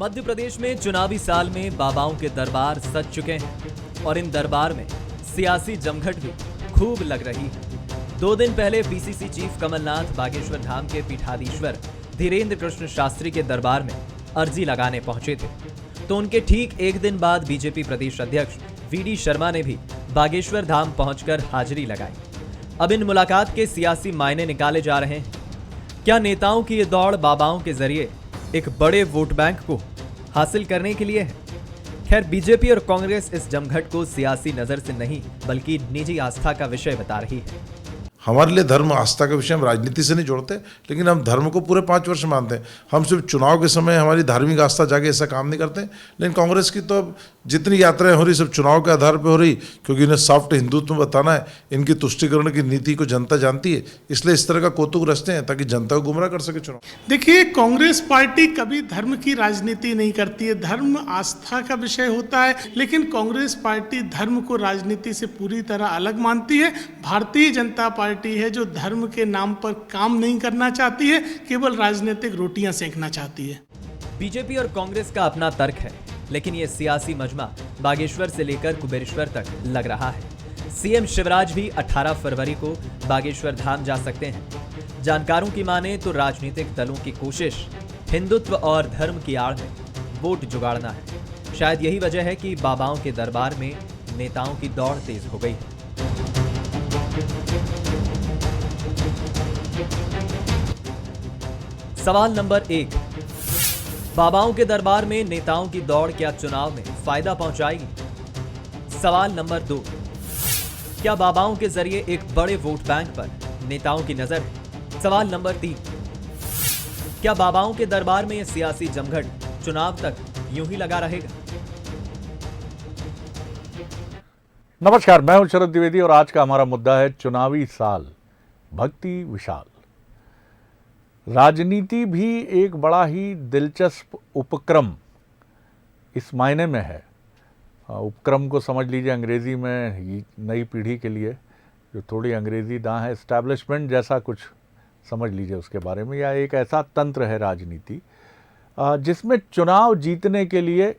मध्य प्रदेश में चुनावी साल में बाबाओं के दरबार सज चुके हैं और इन दरबार में सियासी जमघट भी खूब लग रही है। 2 दिन पहले पीसीसी चीफ कमलनाथ बागेश्वर धाम के पीठाधीश्वर धीरेन्द्र कृष्ण शास्त्री के दरबार में अर्जी लगाने पहुंचे थे, तो उनके ठीक एक दिन बाद बीजेपी प्रदेश अध्यक्ष वीडी शर्मा ने भी बागेश्वर धाम पहुंचकर हाजिरी लगाई। अब इन मुलाकात के सियासी मायने निकाले जा रहे हैं। क्या नेताओं की ये दौड़ बाबाओं के जरिए एक बड़े वोट बैंक को हासिल करने के लिए है? खैर, बीजेपी और कांग्रेस इस जमघट को सियासी नजर से नहीं बल्कि निजी आस्था का विषय बता रही है। हमारे लिए धर्म आस्था का विषय हम राजनीति से नहीं जोड़ते, लेकिन हम धर्म को पूरे 5 वर्ष मानते हैं। हम सिर्फ चुनाव के समय हमारी धार्मिक आस्था जाके ऐसा काम नहीं करते। लेकिन कांग्रेस की तो अब जितनी यात्राएं हो रही सब चुनाव के आधार पर हो रही, क्योंकि इन्हें सॉफ्ट हिंदुत्व बताना है। इनकी तुष्टिकरण की नीति को जनता जानती है, इसलिए इस तरह का कौतुक रचते हैं ताकि जनता को गुमराह कर सके चुनाव। देखिए, कांग्रेस पार्टी कभी धर्म की राजनीति नहीं करती है। धर्म आस्था का विषय होता है, लेकिन कांग्रेस पार्टी धर्म को राजनीति से पूरी तरह अलग मानती है। भारतीय जनता पार्टी है जो धर्म के नाम पर काम नहीं करना चाहती है, केवल राजनीतिक रोटियां सेंकना चाहती है। बीजेपी और कांग्रेस का अपना तर्क है, लेकिन ये सियासी मजमा बागेश्वर से लेकर कुबेरेश्वर तक लग रहा है। सीएम शिवराज भी 18 फरवरी को बागेश्वर धाम जा सकते हैं। जानकारों की माने तो राजनीतिक दलों की कोशिश हिंदुत्व और धर्म की आड़ में वोट जुगाड़ना है। शायद यही वजह है कि बाबाओं के दरबार में नेताओं की दौड़ तेज हो गई है। सवाल नंबर 1, बाबाओं के दरबार में नेताओं की दौड़ क्या चुनाव में फायदा पहुंचाएगी? सवाल नंबर 2, क्या बाबाओं के जरिए एक बड़े वोट बैंक पर नेताओं की नजर है? सवाल नंबर 3, क्या बाबाओं के दरबार में यह सियासी जमघट चुनाव तक यूं ही लगा रहेगा? नमस्कार, मैं हूं शरद द्विवेदी और आज का हमारा मुद्दा है चुनावी साल, भक्ति विशाल। राजनीति भी एक बड़ा ही दिलचस्प उपक्रम इस मायने में है। उपक्रम को समझ लीजिए अंग्रेजी में नई पीढ़ी के लिए जो थोड़ी अंग्रेजी दां है, एस्टैब्लिशमेंट जैसा कुछ समझ लीजिए उसके बारे में, या एक ऐसा तंत्र है राजनीति जिसमें चुनाव जीतने के लिए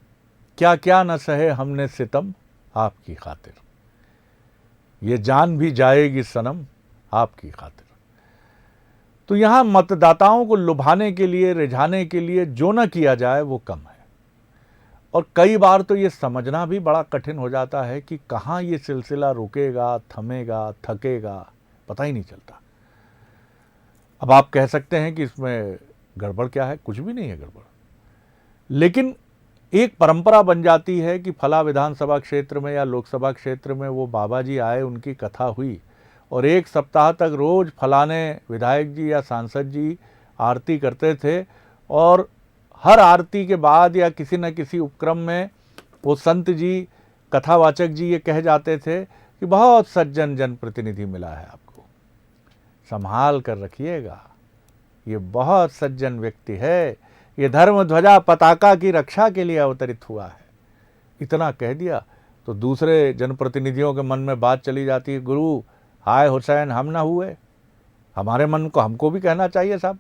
क्या क्या न सहे हमने सितम आपकी खातिर, ये जान भी जाएगी सनम आपकी खातिर। तो यहाँ मतदाताओं को लुभाने के लिए, रिझाने के लिए जो न किया जाए वो कम है। और कई बार तो ये समझना भी बड़ा कठिन हो जाता है कि कहाँ ये सिलसिला रुकेगा, थमेगा, थकेगा, पता ही नहीं चलता। अब आप कह सकते हैं कि इसमें गड़बड़ क्या है? कुछ भी नहीं है गड़बड़, लेकिन एक परंपरा बन जाती है कि फला विधानसभा क्षेत्र में या लोकसभा क्षेत्र में वो बाबा जी आए, उनकी कथा हुई और 1 सप्ताह तक रोज फलाने विधायक जी या सांसद जी आरती करते थे, और हर आरती के बाद या किसी न किसी उपक्रम में वो संत जी, कथावाचक जी ये कह जाते थे कि बहुत सज्जन जनप्रतिनिधि मिला है आपको, संभाल कर रखिएगा, ये बहुत सज्जन व्यक्ति है, ये धर्म ध्वजा पताका की रक्षा के लिए अवतरित हुआ है। इतना कह दिया तो दूसरे जनप्रतिनिधियों के मन में बात चली जाती है, गुरु हाय हुसैन हम ना हुए, हमारे मन को हमको भी कहना चाहिए साहब,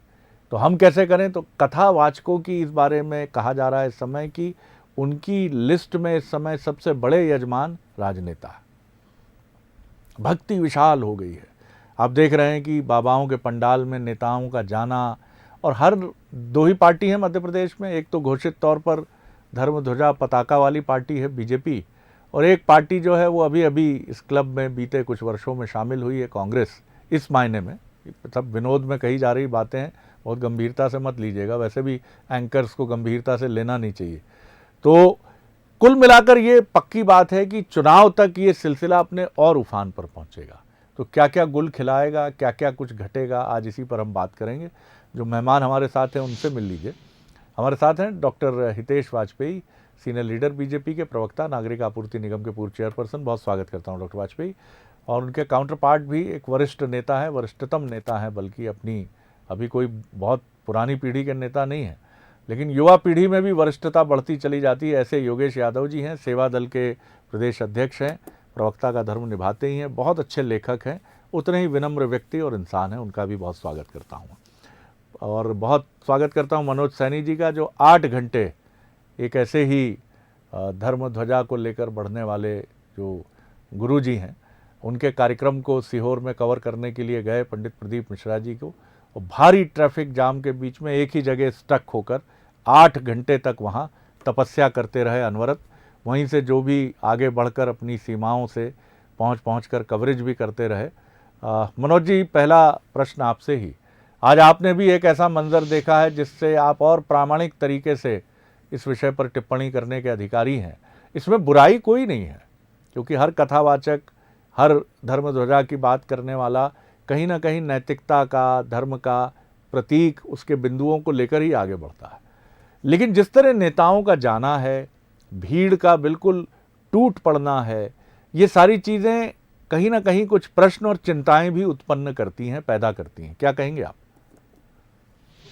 तो हम कैसे करें? तो कथावाचकों की इस बारे में कहा जा रहा है इस समय कि उनकी लिस्ट में इस समय सबसे बड़े यजमान राजनेता है। भक्ति विशाल हो गई है। आप देख रहे हैं कि बाबाओं के पंडाल में नेताओं का जाना, और हर 2 ही पार्टी है मध्य प्रदेश में। एक तो घोषित तौर पर धर्म ध्वजा पताका वाली पार्टी है बीजेपी, और एक पार्टी जो है वो अभी अभी इस क्लब में बीते कुछ वर्षों में शामिल हुई है, कांग्रेस। इस मायने में सब विनोद में कही जा रही बातें हैं, बहुत गंभीरता से मत लीजिएगा, वैसे भी एंकर्स को गंभीरता से लेना नहीं चाहिए। तो कुल मिलाकर ये पक्की बात है कि चुनाव तक ये सिलसिला अपने और उफान पर पहुंचेगा। तो क्या क्या गुल खिलाएगा, क्या क्या कुछ घटेगा, आज इसी पर हम बात करेंगे। जो मेहमान हमारे साथ हैं उनसे मिल लीजिए। हमारे साथ हैं doctor Hitesh Vajpayee, senior leader BJP के, प्रवक्ता, नागरिक आपूर्ति निगम के पूर्व चेयरपर्सन। बहुत स्वागत करता हूं डॉक्टर वाजपेयी। और उनके काउंटर पार्ट भी एक वरिष्ठ नेता है, वरिष्ठतम नेता है, बल्कि अपनी अभी कोई बहुत पुरानी पीढ़ी के नेता नहीं है, लेकिन युवा पीढ़ी में भी वरिष्ठता बढ़ती चली जाती है। ऐसे योगेश यादव जी हैं, सेवा दल के प्रदेश अध्यक्ष हैं, प्रवक्ता का धर्म निभाते ही हैं, बहुत अच्छे लेखक हैं, उतने ही विनम्र व्यक्ति और इंसान हैं। उनका भी बहुत स्वागत करता हूँ। और बहुत स्वागत करता हूँ मनोज सैनी जी का, जो 8 घंटे एक ऐसे ही धर्म ध्वजा को लेकर बढ़ने वाले जो गुरुजी हैं, उनके कार्यक्रम को सीहोर में कवर करने के लिए गए पंडित प्रदीप मिश्रा जी को, और भारी ट्रैफिक जाम के बीच में एक ही जगह स्टक होकर 8 घंटे तक वहाँ तपस्या करते रहे अनवरत। वहीं से जो भी आगे बढ़कर अपनी सीमाओं से पहुँच कर कवरेज भी करते रहे। मनोज जी, पहला प्रश्न आपसे ही, आज आपने भी एक ऐसा मंजर देखा है जिससे आप और प्रामाणिक तरीके से इस विषय पर टिप्पणी करने के अधिकारी हैं। इसमें बुराई कोई नहीं है, क्योंकि हर कथावाचक, हर धर्म ध्वजा की बात करने वाला कहीं ना कहीं नैतिकता का, धर्म का प्रतीक, उसके बिंदुओं को लेकर ही आगे बढ़ता है। लेकिन जिस तरह नेताओं का जाना है, भीड़ का बिल्कुल टूट पड़ना है, ये सारी चीज़ें कहीं ना कहीं कुछ प्रश्न और चिंताएं भी उत्पन्न करती हैं, पैदा करती हैं। क्या कहेंगे आप?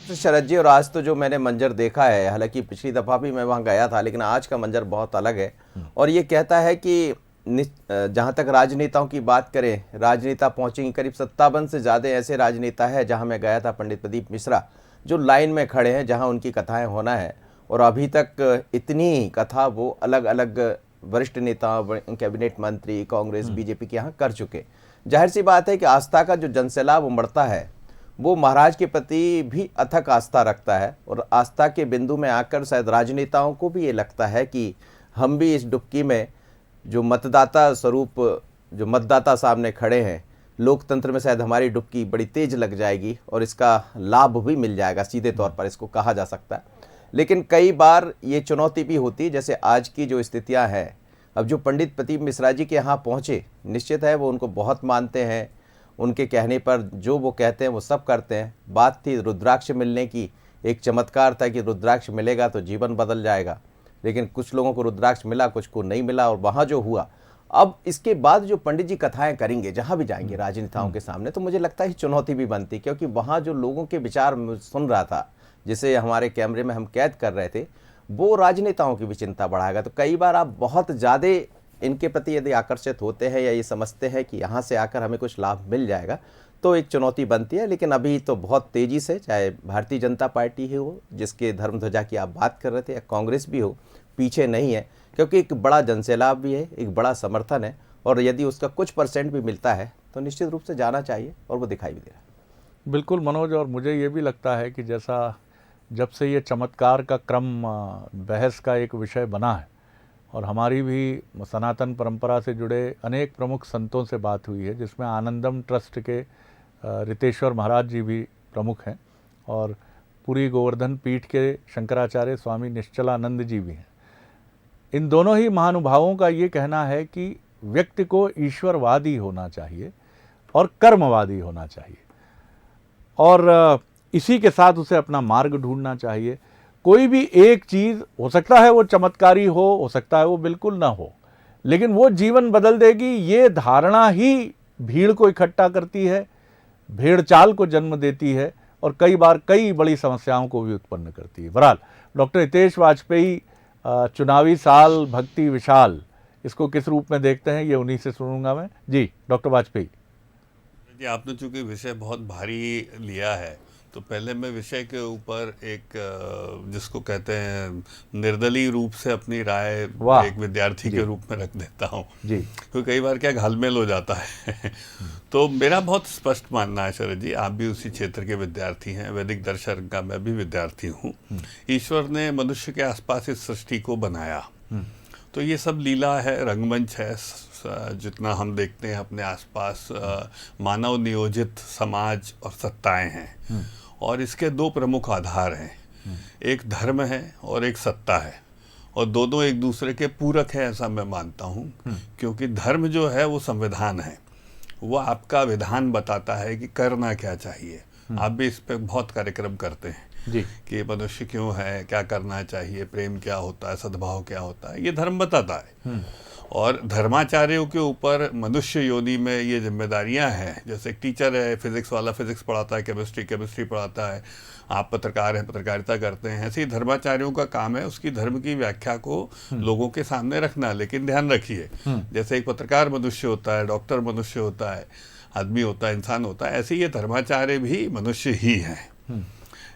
तो शरद जी, और आज तो जो मैंने मंजर देखा है, हालांकि पिछली दफ़ा भी मैं वहाँ गया था, लेकिन आज का मंजर बहुत अलग है। और ये कहता है कि जहाँ तक राजनेताओं की बात करें, राजनेता पहुँचेंगे, करीब 57 से ज़्यादा ऐसे राजनेता है, जहाँ मैं गया था पंडित प्रदीप मिश्रा, जो लाइन में खड़े हैं जहाँ उनकी कथाएं होना है। और अभी तक इतनी कथा वो अलग अलग वरिष्ठ नेता, कैबिनेट मंत्री, कांग्रेस, बीजेपी के यहाँ कर चुके। जाहिर सी बात है कि आस्था का जो जनसैलाब उमड़ता है वो महाराज के प्रति भी अथक आस्था रखता है। और आस्था के बिंदु में आकर शायद राजनेताओं को भी ये लगता है कि हम भी इस डुबकी में, जो मतदाता स्वरूप, जो मतदाता सामने खड़े हैं, लोकतंत्र में शायद हमारी डुबकी बड़ी तेज लग जाएगी और इसका लाभ भी मिल जाएगा, सीधे तौर पर इसको कहा जा सकता है। लेकिन कई बार ये चुनौती भी होती है, जैसे आज की जो स्थितियां हैं। अब जो पंडित प्रदीप मिश्रा जी के यहाँ पहुँचे, निश्चित है वो उनको बहुत मानते हैं, उनके कहने पर जो वो कहते हैं वो सब करते हैं। बात थी रुद्राक्ष मिलने की, एक चमत्कार था कि रुद्राक्ष मिलेगा तो जीवन बदल जाएगा, लेकिन कुछ लोगों को रुद्राक्ष मिला, कुछ को नहीं मिला, और वहाँ जो हुआ। अब इसके बाद जो पंडित जी कथाएं करेंगे जहाँ भी जाएंगे राजनेताओं के सामने, तो मुझे लगता है चुनौती भी बनती, क्योंकि वहाँ जो लोगों के विचार सुन रहा था, जिसे हमारे कैमरे में हम कैद कर रहे थे, वो राजनेताओं की भी चिंता बढ़ाएगा। तो कई बार आप बहुत ज़्यादा इनके प्रति यदि आकर्षित होते हैं या ये समझते हैं कि यहाँ से आकर हमें कुछ लाभ मिल जाएगा, तो एक चुनौती बनती है। लेकिन अभी तो बहुत तेज़ी से, चाहे भारतीय जनता पार्टी ही हो, जिसके धर्म ध्वजा की आप बात कर रहे थे, या कांग्रेस भी हो, पीछे नहीं है, क्योंकि एक बड़ा जनसैलाब भी है, एक बड़ा समर्थन है। और यदि उसका कुछ % भी मिलता है तो निश्चित रूप से जाना चाहिए, और वो दिखाई भी दे रहा है। बिल्कुल मनोज, और मुझे ये भी लगता है कि जैसा जब से ये चमत्कार का क्रम बहस का एक विषय बना है, और हमारी भी सनातन परंपरा से जुड़े अनेक प्रमुख संतों से बात हुई है, जिसमें आनंदम ट्रस्ट के रितेश्वर महाराज जी भी प्रमुख हैं, और पूरी गोवर्धन पीठ के शंकराचार्य स्वामी निश्चलानंद जी भी हैं। इन दोनों ही महानुभावों का ये कहना है कि व्यक्ति को ईश्वरवादी होना चाहिए और कर्मवादी होना चाहिए, और इसी के साथ उसे अपना मार्ग ढूंढना चाहिए। कोई भी एक चीज़ हो सकता है वो चमत्कारी हो सकता है वो बिल्कुल ना हो, लेकिन वो जीवन बदल देगी, ये धारणा ही भीड़ को इकट्ठा करती है, भेड़ चाल को जन्म देती है, और कई बार कई बड़ी समस्याओं को भी उत्पन्न करती है। बहरहाल, डॉक्टर हितेश वाजपेयी, चुनावी साल, भक्ति विशाल, इसको किस रूप में देखते हैं, ये उन्हीं से सुनूंगा मैं। जी डॉक्टर वाजपेयी जी, आपने चूंकि विषय बहुत भारी लिया है, तो पहले मैं विषय के ऊपर एक, जिसको कहते हैं, निर्दलीय रूप से अपनी राय एक विद्यार्थी के रूप में रख देता हूँ जी, क्योंकि कई बार क्या घालमेल हो जाता है। तो मेरा बहुत स्पष्ट मानना है शरद जी, आप भी उसी क्षेत्र के विद्यार्थी हैं, वैदिक दर्शन का मैं भी विद्यार्थी हूँ। ईश्वर ने मनुष्य के आसपास इस सृष्टि को बनाया, तो ये सब लीला है, रंगमंच है। जितना हम देखते हैं अपने आसपास, मानव नियोजित समाज और सत्ताएं हैं, और इसके 2 प्रमुख आधार हैं, एक धर्म है और एक सत्ता है, और दोनों एक दूसरे के पूरक हैं, ऐसा मैं मानता हूँ। क्योंकि धर्म जो है वो संविधान है, वो आपका विधान बताता है कि करना क्या चाहिए। आप भी इस पे बहुत कार्यक्रम करते हैं जी, कि मनुष्य क्यों है, क्या करना चाहिए, प्रेम क्या होता है, सद्भाव क्या होता है, ये धर्म बताता है। और धर्माचार्यों के ऊपर मनुष्य योनि में ये जिम्मेदारियां हैं। जैसे एक टीचर है, फिजिक्स वाला फिजिक्स पढ़ाता है, केमिस्ट्री पढ़ाता है, आप पत्रकार हैं, पत्रकारिता करते हैं, ऐसे ही धर्माचार्यों का काम है उसकी धर्म की व्याख्या को लोगों के सामने रखना। लेकिन ध्यान रखिए, जैसे एक पत्रकार मनुष्य होता है, डॉक्टर मनुष्य होता है, आदमी होता है, इंसान होता है, ऐसे ये धर्माचार्य भी मनुष्य ही हैं।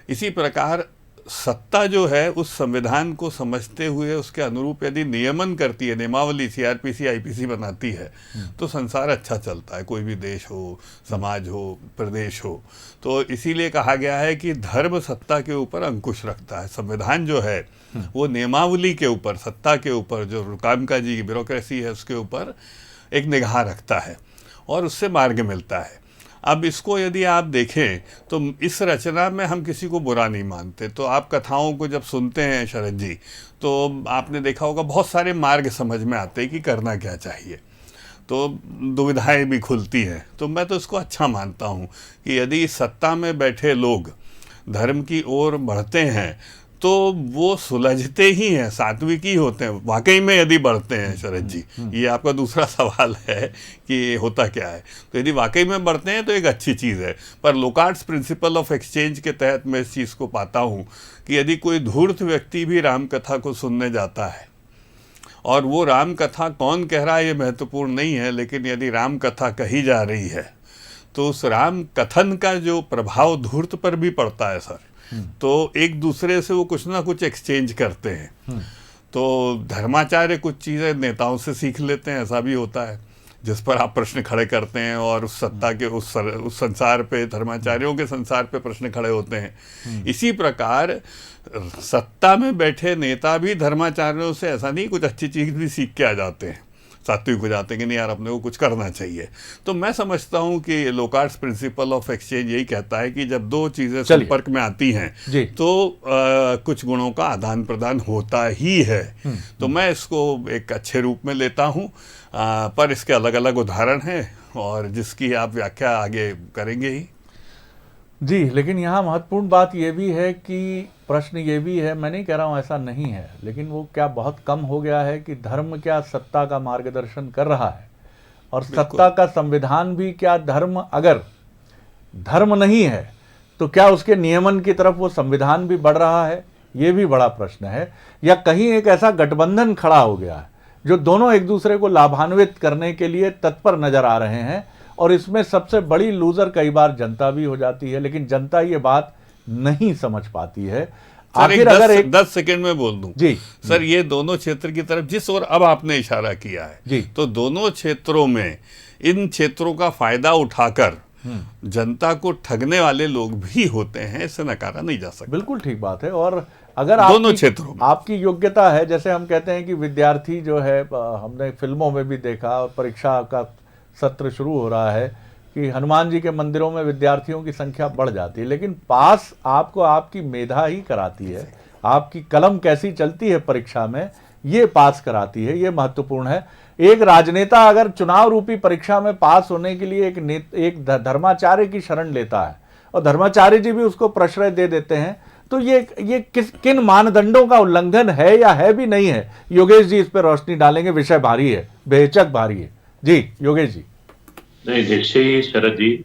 इसी प्रकार सत्ता जो है उस संविधान को समझते हुए उसके अनुरूप यदि नियमन करती है, नियमावली सीआरपीसी आईपीसी बनाती है, तो संसार अच्छा चलता है, कोई भी देश हो, समाज हो, प्रदेश हो। तो इसीलिए कहा गया है कि धर्म सत्ता के ऊपर अंकुश रखता है। संविधान जो है वो नियमावली के ऊपर, सत्ता के ऊपर, जो कामकाजी ब्यूरोक्रेसी है उसके ऊपर एक निगाह रखता है और उससे मार्ग मिलता है। अब इसको यदि आप देखें तो इस रचना में हम किसी को बुरा नहीं मानते। तो आप कथाओं को जब सुनते हैं शरद जी, तो आपने देखा होगा बहुत सारे मार्ग समझ में आते हैं कि करना क्या चाहिए, तो दुविधाएं भी खुलती हैं। तो मैं तो इसको अच्छा मानता हूँ कि यदि सत्ता में बैठे लोग धर्म की ओर बढ़ते हैं तो वो सुलझते ही हैं, सात्विक ही होते हैं वाकई में यदि बढ़ते हैं। शरद जी, ये आपका दूसरा सवाल है कि होता क्या है। तो यदि वाकई में बढ़ते हैं तो एक अच्छी चीज़ है, पर लोकार्ट्स प्रिंसिपल ऑफ एक्सचेंज के तहत मैं इस चीज़ को पाता हूँ कि यदि कोई धूर्त व्यक्ति भी राम कथा को सुनने जाता है, और वो राम कथा कौन कह रहा है ये महत्वपूर्ण नहीं है, लेकिन यदि राम कथा कही जा रही है तो उस राम कथन का जो प्रभाव धूर्त पर भी पड़ता है सर। तो एक दूसरे से वो कुछ ना कुछ एक्सचेंज करते हैं। तो धर्माचार्य कुछ चीज़ें नेताओं से सीख लेते हैं, ऐसा भी होता है, जिस पर आप प्रश्न खड़े करते हैं, और उस सत्ता के उस संसार पे, धर्माचार्यों के संसार पे प्रश्न खड़े होते हैं। इसी प्रकार सत्ता में बैठे नेता भी धर्माचार्यों से ऐसा नहीं, कुछ अच्छी चीज़ भी सीख के आ जाते हैं, सात्विक हो जाते हैं कि नहीं यार अपने को कुछ करना चाहिए। तो मैं समझता हूँ कि लोकार्ट्स प्रिंसिपल ऑफ एक्सचेंज यही कहता है कि जब दो चीज़ें संपर्क में आती हैं तो कुछ गुणों का आदान प्रदान होता ही है। तो मैं इसको एक अच्छे रूप में लेता हूँ, पर इसके अलग अलग उदाहरण हैं और जिसकी आप व्याख्या आगे करेंगे ही। जी, लेकिन यहाँ महत्वपूर्ण बात ये भी है कि प्रश्न ये भी है, मैं नहीं कह रहा हूँ ऐसा नहीं है, लेकिन वो क्या बहुत कम हो गया है कि धर्म क्या सत्ता का मार्गदर्शन कर रहा है, और सत्ता का संविधान भी क्या धर्म, अगर धर्म नहीं है तो क्या उसके नियमन की तरफ वो संविधान भी बढ़ रहा है, ये भी बड़ा प्रश्न है। या कहीं एक ऐसा गठबंधन खड़ा हो गया है जो दोनों एक दूसरे को लाभान्वित करने के लिए तत्पर नजर आ रहे हैं, और इसमें सबसे बड़ी लूजर कई बार जनता भी हो जाती है, लेकिन जनता ये बात नहीं समझ पाती है। आखिर अगर 10 सेकंड में बोल दूं जी सर, ये दोनों क्षेत्र की तरफ जिस ओर अब आपने इशारा किया है जी, तो दोनों क्षेत्रों में इन क्षेत्रों का फायदा उठाकर जनता को ठगने वाले लोग भी होते हैं, इससे नकारा नहीं जा सकता। बिल्कुल ठीक बात है। और अगर दोनों क्षेत्रों में आपकी योग्यता है, जैसे हम कहते हैं कि विद्यार्थी जो है, हमने फिल्मों में भी देखा, परीक्षा का सत्र शुरू हो रहा है कि हनुमान जी के मंदिरों में विद्यार्थियों की संख्या बढ़ जाती है, लेकिन पास आपको आपकी मेधा ही कराती है, आपकी कलम कैसी चलती है परीक्षा में, ये पास कराती है, ये महत्वपूर्ण है। एक राजनेता अगर चुनाव रूपी परीक्षा में पास होने के लिए एक धर्माचार्य की शरण लेता है और धर्माचार्य जी भी उसको प्रश्रय दे देते हैं, तो ये किन मानदंडों का उल्लंघन है या है भी नहीं है? योगेश जी इस पर रोशनी डालेंगे, विषय भारी है, बेहिचक भारी है। जी योगेश जी। नहीं, निश्चय ही शरद जी,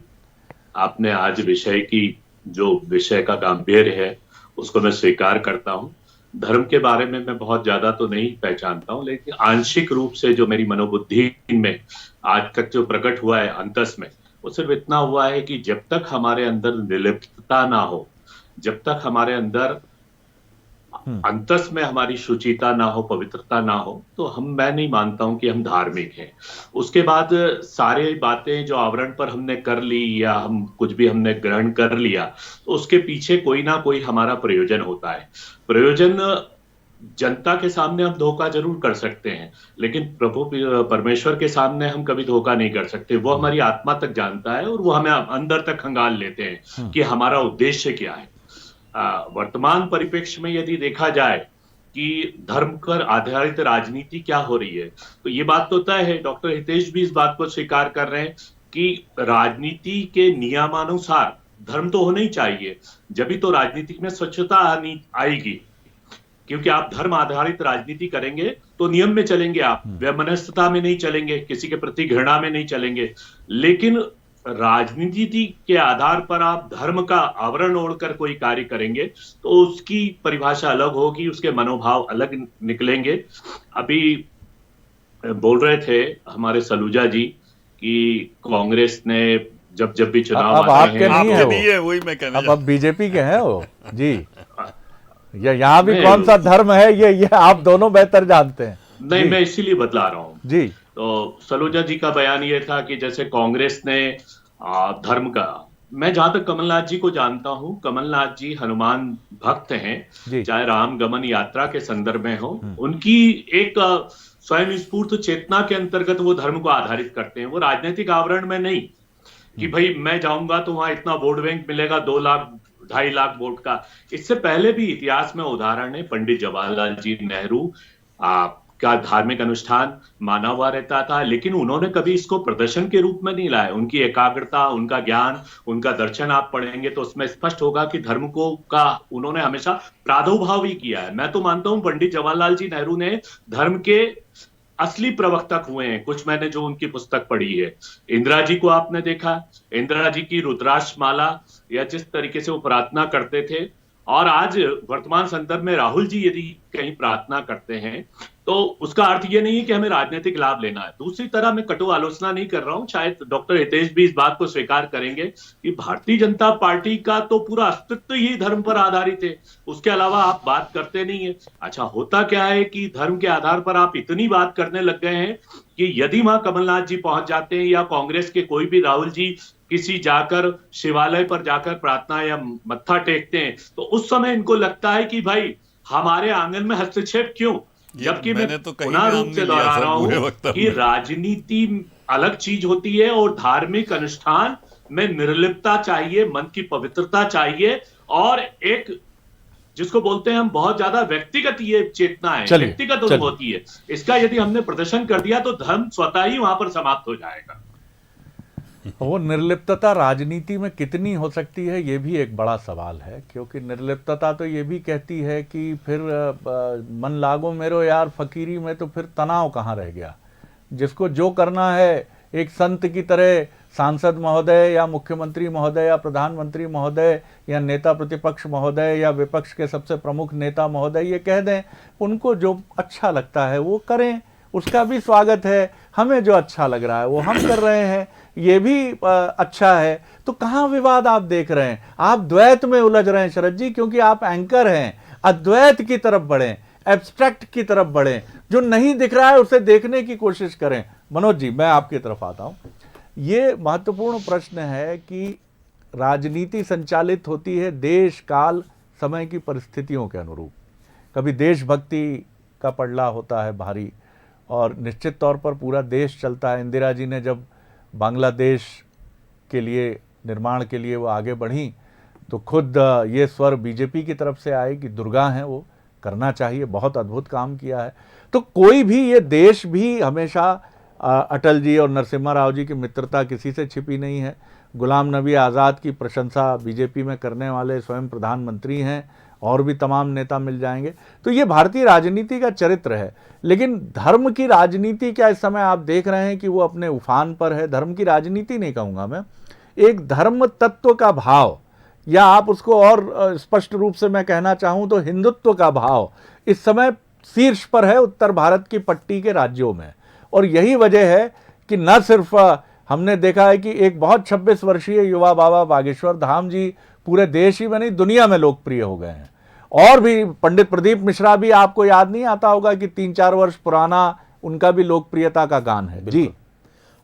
आपने आज विषय की जो विषय का गांभीर्य है उसको मैं स्वीकार करता हूं। धर्म के बारे में मैं बहुत ज्यादा तो नहीं पहचानता हूं, लेकिन आंशिक रूप से जो मेरी मनोबुद्धि में आज तक जो प्रकट हुआ है अंतस में, वो सिर्फ इतना हुआ है कि जब तक हमारे अंदर निर्लिप्तता ना हो, जब तक हमारे अंदर अंतस में हमारी शुचिता ना हो, पवित्रता ना हो, तो मैं नहीं मानता हूं कि हम धार्मिक हैं। उसके बाद सारे बातें जो आवरण पर हमने कर ली या हम कुछ भी हमने ग्रहण कर लिया, तो उसके पीछे कोई ना कोई हमारा प्रयोजन होता है। प्रयोजन जनता के सामने हम धोखा जरूर कर सकते हैं, लेकिन प्रभु परमेश्वर के सामने हम कभी धोखा नहीं कर सकते। वो हमारी आत्मा तक जानता है और वो हमें अंदर तक खंगाल लेते हैं कि हमारा उद्देश्य क्या है। वर्तमान परिप्रेक्ष्य में यदि देखा जाए कि धर्म पर आधारित राजनीति क्या हो रही है, तो ये बात तो तय है, डॉक्टर हितेश भी इस बात को स्वीकार कर रहे हैं कि राजनीति के नियमानुसार धर्म तो होना ही चाहिए, जब भी तो राजनीति में स्वच्छता आएगी। क्योंकि आप धर्म आधारित राजनीति करेंगे तो नियम में चलेंगे, आप वैमनस्यता में नहीं चलेंगे, किसी के प्रति घृणा में नहीं चलेंगे। लेकिन राजनीति के आधार पर आप धर्म का आवरण ओढ़कर कोई कार्य करेंगे तो उसकी परिभाषा अलग होगी, उसके मनोभाव अलग निकलेंगे। अभी बोल रहे थे हमारे सलूजा जी कि कांग्रेस ने जब भी चुनाव अब आपके नहीं है वो, वही मैं कहना अब बीजेपी के हैं वो जी। या यहाँ भी मैं- कौन सा धर्म है ये आप दोनों बेहतर जानते हैं। नहीं, मैं इसीलिए बतला रहा हूँ जी तो सलोजा जी का बयान ये था कि जैसे कांग्रेस ने धर्म का, मैं जहां तक कमलनाथ जी को जानता हूं, कमलनाथ जी हनुमान भक्त जी। हैं, चाहे राम गमन यात्रा के संदर्भ में हो, उनकी एक स्वयं स्फूर्त चेतना के अंतर्गत वो धर्म को आधारित करते हैं। वो राजनीतिक आवरण में नहीं कि भाई मैं जाऊंगा तो वहां इतना वोट बैंक मिलेगा, 2 लाख 2.5 लाख वोट का। इससे पहले भी इतिहास में उदाहरण है, पंडित जवाहरलाल जी नेहरू का धार्मिक अनुष्ठान माना हुआ रहता था, लेकिन उन्होंने कभी इसको प्रदर्शन के रूप में नहीं लाया। उनकी एकाग्रता, उनका ज्ञान, उनका दर्शन आप पढ़ेंगे तो उसमें स्पष्ट होगा कि धर्म को का उन्होंने हमेशा प्रादुर्भाव ही किया है। मैं तो मानता हूं पंडित जवाहरलाल जी नेहरू ने धर्म के असली प्रवक्तक हुए हैं। कुछ मैंने जो उनकी पुस्तक पढ़ी है, इंदिरा जी को आपने देखा, इंदिरा जी की रुद्राक्ष माला या जिस तरीके से वो प्रार्थना करते थे, और आज वर्तमान संदर्भ में राहुल जी यदि कहीं प्रार्थना करते हैं तो उसका अर्थ ये नहीं है कि हमें राजनीतिक लाभ लेना है। दूसरी तरह मैं कटु आलोचना नहीं कर रहा हूं, शायद डॉक्टर हितेश भी इस बात को स्वीकार करेंगे कि भारतीय जनता पार्टी का तो पूरा अस्तित्व ही धर्म पर आधारित है, उसके अलावा आप बात करते नहीं है। अच्छा, होता क्या है कि धर्म के आधार पर आप इतनी बात करने लग गए हैं कि यदि वहां कमलनाथ जी पहुंच जाते हैं या कांग्रेस के कोई भी राहुल जी किसी जाकर शिवालय पर जाकर प्रार्थना या मत्था टेकते हैं तो उस समय इनको लगता है कि भाई हमारे आंगन में हस्तक्षेप क्यों। जबकि मैं तो पुनः रूप से दोहरा रहा हूं कि राजनीति अलग चीज होती है और धार्मिक अनुष्ठान में निर्लिप्तता चाहिए, मन की पवित्रता चाहिए, और एक जिसको बोलते हैं हम बहुत ज्यादा व्यक्तिगत ये चेतना है, व्यक्तिगत अनुभूति है। इसका यदि हमने प्रदर्शन कर दिया तो धर्म स्वतः ही वहां पर समाप्त हो जाएगा। वो निर्लिप्तता राजनीति में कितनी हो सकती है, ये भी एक बड़ा सवाल है, क्योंकि निर्लिप्तता तो ये भी कहती है कि फिर मन लागो मेरो यार फकीरी में तो फिर तनाव कहाँ रह गया। जिसको जो करना है एक संत की तरह सांसद महोदय या मुख्यमंत्री महोदय या प्रधानमंत्री महोदय या नेता प्रतिपक्ष महोदय या विपक्ष के सबसे प्रमुख नेता महोदय ये कह दें, उनको जो अच्छा लगता है वो करें, उसका भी स्वागत है। हमें जो अच्छा लग रहा है वो हम कर रहे हैं, ये भी अच्छा है। तो कहाँ विवाद आप देख रहे हैं? आप द्वैत में उलझ रहे हैं शरद जी, क्योंकि आप एंकर हैं। अद्वैत की तरफ बढ़ें, एब्स्ट्रैक्ट की तरफ बढ़ें, जो नहीं दिख रहा है उसे देखने की कोशिश करें। मनोज जी, मैं आपकी तरफ आता हूं। ये महत्वपूर्ण प्रश्न है कि राजनीति संचालित होती है देश काल समय की परिस्थितियों के अनुरूप। कभी देशभक्ति का पड़ला होता है भारी, और निश्चित तौर पर पूरा देश चलता है। इंदिरा जी ने जब बांग्लादेश के लिए निर्माण के लिए वो आगे बढ़ी तो खुद ये स्वर बीजेपी की तरफ से आए कि दुर्गा हैं, वो करना चाहिए, बहुत अद्भुत काम किया है। तो कोई भी, ये देश भी हमेशा अटल जी और नरसिम्हा राव जी की मित्रता किसी से छिपी नहीं है। गुलाम नबी आज़ाद की प्रशंसा बीजेपी में करने वाले स्वयं प्रधानमंत्री हैं, और भी तमाम नेता मिल जाएंगे। तो ये भारतीय राजनीति का चरित्र है। लेकिन धर्म की राजनीति क्या इस समय आप देख रहे हैं कि वो अपने उफान पर है? धर्म की राजनीति नहीं कहूँगा मैं, एक धर्म तत्व का भाव, या आप उसको और स्पष्ट रूप से मैं कहना चाहूँ तो हिंदुत्व का भाव इस समय शीर्ष पर है उत्तर भारत की पट्टी के राज्यों में। और यही वजह है कि न सिर्फ हमने देखा है कि एक बहुत 26 वर्षीय युवा बाबा बागेश्वर धाम जी पूरे देश ही में नहीं दुनिया में लोकप्रिय हो गए हैं। और भी पंडित प्रदीप मिश्रा भी, आपको याद नहीं आता होगा कि 3-4 वर्ष पुराना उनका भी लोकप्रियता का गान है जी।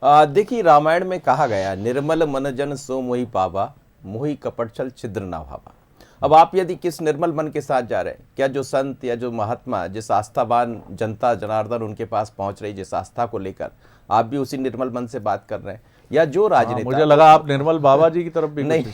देखिए, रामायण में कहा गया, निर्मल मन जन सो मोहि पावा, मोहि कपट छल छिद्र ना भावा। अब आप यदि किस निर्मल मन के साथ जा रहे हैं, क्या जो संत या जो महात्मा, जिस आस्थावान जनता जनार्दन उनके पास पहुंच रही, जिस आस्था को लेकर आप भी उसी निर्मल मन से बात कर रहे हैं, या जो राजनेता, मुझे लगा आप निर्मल बाबा जी की तरफ भी नहीं,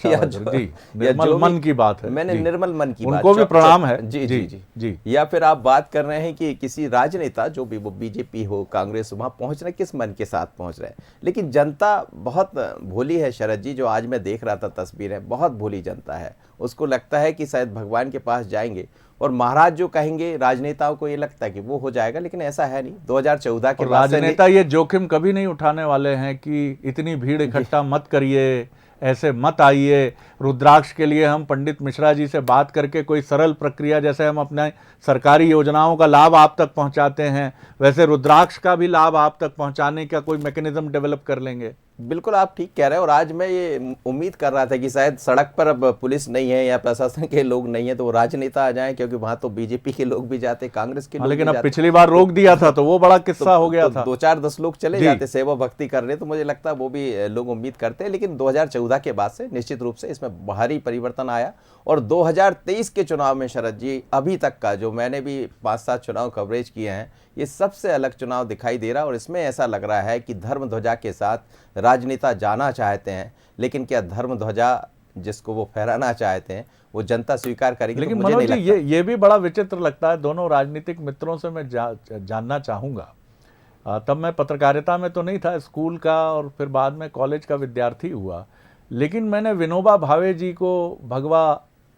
निर्मल मन की बात है। मैंने निर्मल मन की उनको भी प्रणाम है जी जी जी जी। या फिर आप बात कर रहे हैं कि किसी राजनेता, जो भी वो बीजेपी हो, कांग्रेस, वहां पहुंच रहे, किस मन के साथ पहुंच रहे हैं। लेकिन जनता बहुत भोली है शरद जी, जो आज मैं देख रहा था तस्वीरें, बहुत भोली जनता है। उसको लगता है कि शायद भगवान के पास जाएंगे और महाराज जो कहेंगे, राजनेताओं को ये लगता है कि वो हो जाएगा, लेकिन ऐसा है नहीं। 2014 के बाद राजनेता ये जोखिम कभी नहीं उठाने वाले हैं कि इतनी भीड़ इकट्ठा मत करिए, ऐसे मत आइए। रुद्राक्ष के लिए हम पंडित मिश्रा जी से बात करके कोई सरल प्रक्रिया, जैसे हम अपने सरकारी योजनाओं का लाभ आप तक पहुंचाते हैं, वैसे रुद्राक्ष का भी लाभ आप तक पहुंचाने का कोई मैकेनिज्म डेवलप कर लेंगे। बिल्कुल आप ठीक कह रहे हैं। और आज मैं ये उम्मीद कर रहा था कि शायद सड़क पर अब पुलिस नहीं है या प्रशासन के लोग नहीं है तो वो राजनेता आ जाएं, क्योंकि वहां तो बीजेपी के लोग भी जाते, कांग्रेस के लोग लेकिन भी अब जाते। पिछली बार रोक दिया था तो वो बड़ा किस्सा हो गया था। 2-4-10 लोग चले जाते सेवा भक्ति करने, तो मुझे लगता है वो भी लोग उम्मीद करते हैं। लेकिन 2014 के बाद से निश्चित रूप से इसमें भारी परिवर्तन आया। और 2023 के चुनाव में शरद जी, अभी तक का जो मैंने भी 5-7 चुनाव कवरेज किए हैं, ये सबसे अलग चुनाव दिखाई दे रहा है। और इसमें ऐसा लग रहा है कि धर्म ध्वजा के साथ राजनेता जाना चाहते हैं, लेकिन क्या धर्म ध्वजा जिसको वो फहराना चाहते हैं वो जनता स्वीकार करेगी? लेकिन तो मुझे मनोज नहीं जी, लगता। ये भी बड़ा विचित्र लगता है। दोनों राजनीतिक मित्रों से मैं जानना चाहूँगा। तब मैं पत्रकारिता में तो नहीं था, स्कूल का और फिर बाद में कॉलेज का विद्यार्थी हुआ, लेकिन मैंने विनोबा भावे जी को भगवा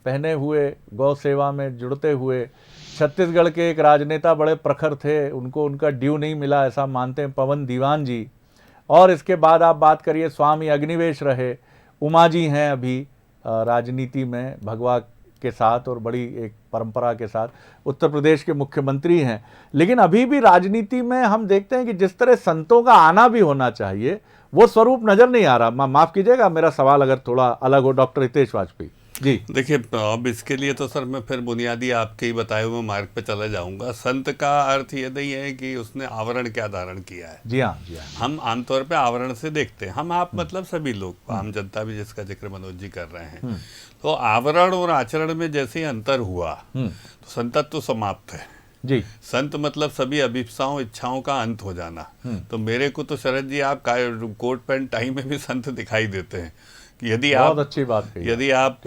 पहने हुए गौ सेवा में जुड़ते हुए, छत्तीसगढ़ के एक राजनेता बड़े प्रखर थे, उनको उनका ड्यू नहीं मिला ऐसा मानते हैं पवन दीवान जी। और इसके बाद आप बात करिए, स्वामी अग्निवेश रहे, उमा जी हैं अभी राजनीति में भगवा के साथ और बड़ी एक परंपरा के साथ, उत्तर प्रदेश के मुख्यमंत्री हैं। लेकिन अभी भी राजनीति में हम देखते हैं कि जिस तरह संतों का आना भी होना चाहिए वो स्वरूप नजर नहीं आ रहा। माफ कीजिएगा मेरा सवाल अगर थोड़ा अलग हो, डॉक्टर हितेश वाजपेयी जी। देखिए, अब इसके लिए तो सर मैं फिर बुनियादी आपके ही बताए हुए मार्ग पे चला जाऊंगा। संत का अर्थ ये नहीं है कि उसने आवरण क्या धारण किया है। जी हाँ, जी हाँ। हम आमतौर पे आवरण से देखते हैं, हम आप मतलब सभी लोग, आम जनता भी, जिसका जिक्र मनोज जी कर रहे हैं। तो आवरण और आचरण में जैसे ही अंतर हुआ तो संतत्व तो समाप्त है जी। संत मतलब सभी अभिप्साओं इच्छाओं का अंत हो जाना। तो मेरे को तो शरद जी आप कोट पैंट टाई में भी संत दिखाई देते हैं कि यदि बहुत आप अच्छी बात कही। यदि आप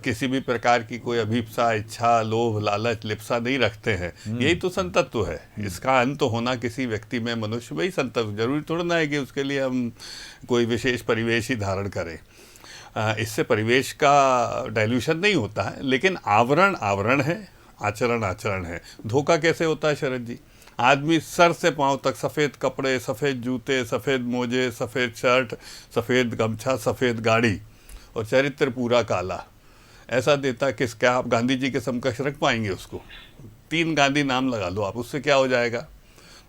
किसी भी प्रकार की कोई अभिप्सा, इच्छा, लोभ, लालच, लिप्सा नहीं रखते हैं, यही तो संतत्व है। इसका अंत होना किसी व्यक्ति में, मनुष्य में ही संतत्व। जरूरी थोड़ा ना है कि उसके लिए हम कोई विशेष परिवेश ही धारण करें, इससे परिवेश का डाइल्यूशन नहीं होता है। लेकिन आवरण आवरण है, आचरण आचरण है। धोखा कैसे होता है शरद जी? आदमी सर से पांव तक सफ़ेद कपड़े, सफ़ेद जूते, सफ़ेद मोजे, सफ़ेद शर्ट, सफ़ेद गमछा, सफ़ेद गाड़ी और चरित्र पूरा काला, ऐसा देता किस? क्या आप गांधी जी के समकक्ष रख पाएंगे उसको? 3 गांधी नाम लगा लो आप, उससे क्या हो जाएगा?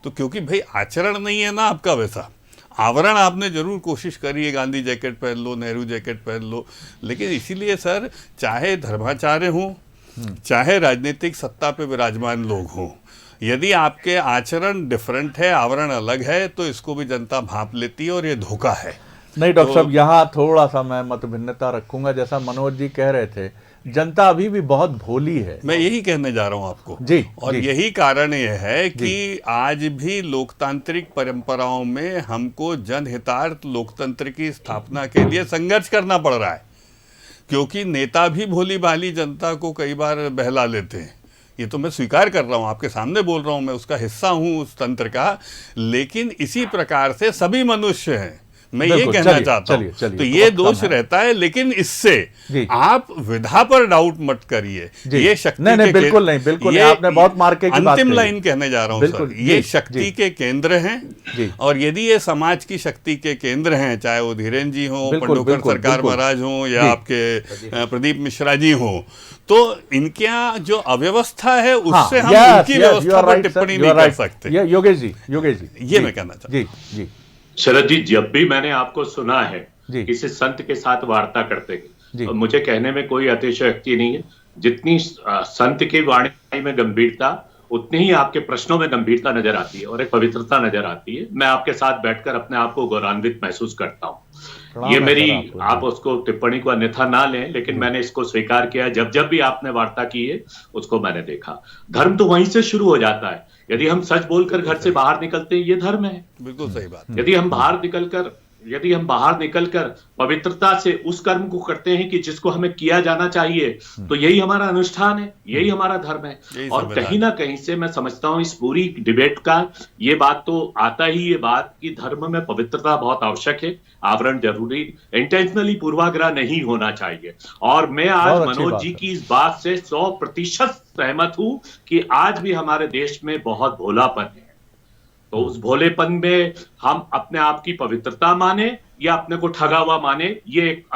तो क्योंकि भाई आचरण नहीं है ना आपका वैसा। आवरण आपने जरूर कोशिश करी है, गांधी जैकेट पहन लो, नेहरू जैकेट पहन लो, लेकिन इसीलिए सर, चाहे धर्माचार्य हों, चाहे राजनीतिक सत्ता पे विराजमान लोग हों, यदि आपके आचरण डिफरेंट है, आवरण अलग है, तो इसको भी जनता भांप लेती है और ये धोखा है। नहीं डॉक्टर साहब, यहाँ थोड़ा सा मैं मत भिन्नता रखूंगा। जैसा मनोज जी कह रहे थे, जनता अभी भी बहुत भोली है। मैं यही कहने जा रहा हूँ आपको जी। और जी। यही कारण ये है कि आज भी लोकतांत्रिक परंपराओं में हमको जनहितार्थ लोकतंत्र की स्थापना के लिए संघर्ष करना पड़ रहा है, क्योंकि नेता भी भोली भाली जनता को कई बार बहला लेते हैं। ये तो मैं स्वीकार कर रहा हूँ, आपके सामने बोल रहा हूँ, मैं उसका हिस्सा हूँ उस तंत्र का। लेकिन इसी प्रकार से सभी मनुष्य हैं, मैं ये कहना चाहता हूँ। तो ये दोष रहता है, लेकिन इससे आप विधा पर डाउट मत करिए। ये शक्ति नहीं, बिल्कुल नहीं, बिल्कुल नहीं, आपने बहुत मार्के की बात अंतिम लाइन कहने जा रहा हूँ सर, ये शक्ति के केंद्र हैं। और यदि ये समाज की शक्ति के केंद्र हैं, चाहे वो धीरेन्द्र जी हो, पंडोकर सरकार महाराज हो, या आपके प्रदीप मिश्रा जी हो, तो इनके यहाँ जो अव्यवस्था है उससे हम उनकी व्यवस्था पर टिप्पणी नहीं कर सकते। योगेश जी, ये मैं कहना चाहता हूँ। जी शरद जी, जब भी मैंने आपको सुना है किसी संत के साथ वार्ता करते हैं, तो मुझे कहने में कोई अतिशयोक्ति नहीं है। जितनी संत की वाणी में गंभीरता, उतनी ही आपके प्रश्नों में गंभीरता नजर आती है और एक पवित्रता नजर आती है। मैं आपके साथ बैठकर अपने आप को गौरवान्वित महसूस करता हूँ। ये मेरी, आप उसको टिप्पणी को अन्यथा ना लें, लेकिन मैंने इसको स्वीकार किया। जब जब भी आपने वार्ता की है, उसको मैंने देखा। धर्म तो वहीं से शुरू हो जाता है। यदि हम सच बोलकर घर से बाहर निकलते हैं, ये धर्म है। बिल्कुल सही बात। यदि हम बाहर निकलकर पवित्रता से उस कर्म को करते हैं कि जिसको हमें किया जाना चाहिए, तो यही हमारा अनुष्ठान है, यही हमारा धर्म है। और कहीं ना कहीं से मैं समझता हूं इस पूरी डिबेट का ये बात तो आता ही, ये बात कि धर्म में पवित्रता बहुत आवश्यक है, आवरण जरूरी, इंटेंशनली पूर्वाग्रह नहीं होना चाहिए। और मैं आज मनोज जी की इस बात से 100% सहमत हूं कि आज भी हमारे देश में बहुत भोलापन है, तो उस भोलेपन में हम अपने आप की पवित्रता माने या अपने को ठगा हुआ माने, ये एक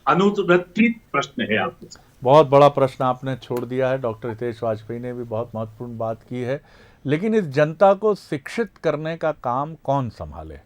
अनुत्तरित प्रश्न है आपके साथ। बहुत बड़ा प्रश्न आपने छोड़ दिया है। डॉक्टर हितेश वाजपेयी ने भी बहुत महत्वपूर्ण बात की है, लेकिन इस जनता को शिक्षित करने का काम कौन संभाले?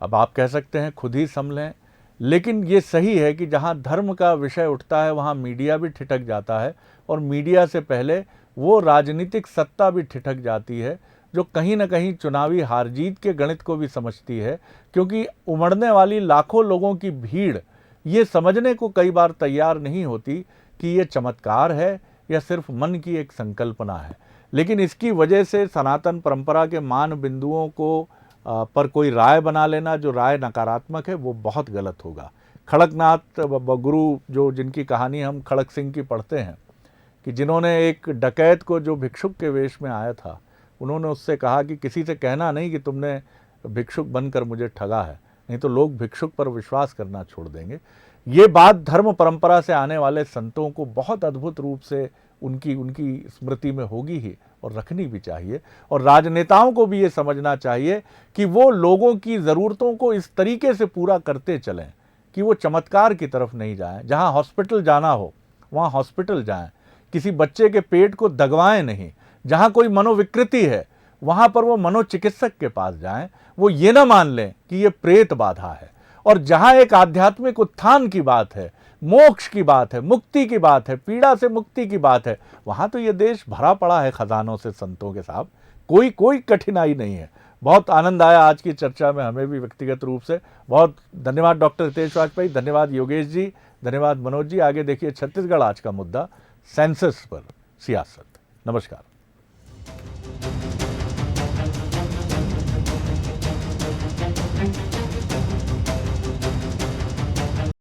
अब आप कह सकते हैं खुद ही संभलें, लेकिन ये सही है कि जहाँ धर्म का विषय उठता है वहाँ मीडिया भी ठिठक जाता है, और मीडिया से पहले वो राजनीतिक सत्ता भी ठिठक जाती है जो कहीं ना कहीं चुनावी हार जीत के गणित को भी समझती है, क्योंकि उमड़ने वाली लाखों लोगों की भीड़ ये समझने को कई बार तैयार नहीं होती कि ये चमत्कार है या सिर्फ मन की एक संकल्पना है। लेकिन इसकी वजह से सनातन परंपरा के मान बिंदुओं को पर कोई राय बना लेना जो राय नकारात्मक है वो बहुत गलत होगा। खड़गनाथ गुरु जो जिनकी कहानी हम खड़ग सिंह की पढ़ते हैं कि जिन्होंने एक डकैत को जो भिक्षुक के वेश में आया था, उन्होंने उससे कहा कि किसी से कहना नहीं कि तुमने भिक्षुक बनकर मुझे ठगा है, नहीं तो लोग भिक्षुक पर विश्वास करना छोड़ देंगे। ये बात धर्म परंपरा से आने वाले संतों को बहुत अद्भुत रूप से उनकी स्मृति में होगी ही और रखनी भी चाहिए। और राजनेताओं को भी ये समझना चाहिए कि वो लोगों की ज़रूरतों को इस तरीके से पूरा करते चलें कि वो चमत्कार की तरफ नहीं जाएं। जहां हॉस्पिटल जाना हो वहां हॉस्पिटल जाएं, किसी बच्चे के पेट को दगवाएं नहीं। जहां कोई मनोविकृति है वहां पर वो मनोचिकित्सक के पास जाएं, वो ये ना मान लें कि ये प्रेत बाधा है। और जहां एक आध्यात्मिक उत्थान की बात है, मोक्ष की बात है, मुक्ति की बात है, पीड़ा से मुक्ति की बात है, वहां तो ये देश भरा पड़ा है खजानों से संतों के साथ, कोई कठिनाई नहीं है। बहुत आनंद आया आज की चर्चा में, हमें भी व्यक्तिगत रूप से। बहुत धन्यवाद डॉक्टर हितेश वाजपेयी, धन्यवाद योगेश जी, धन्यवाद मनोज जी। आगे देखिए छत्तीसगढ़ आज का मुद्दा, सेंसस पर सियासत। नमस्कार।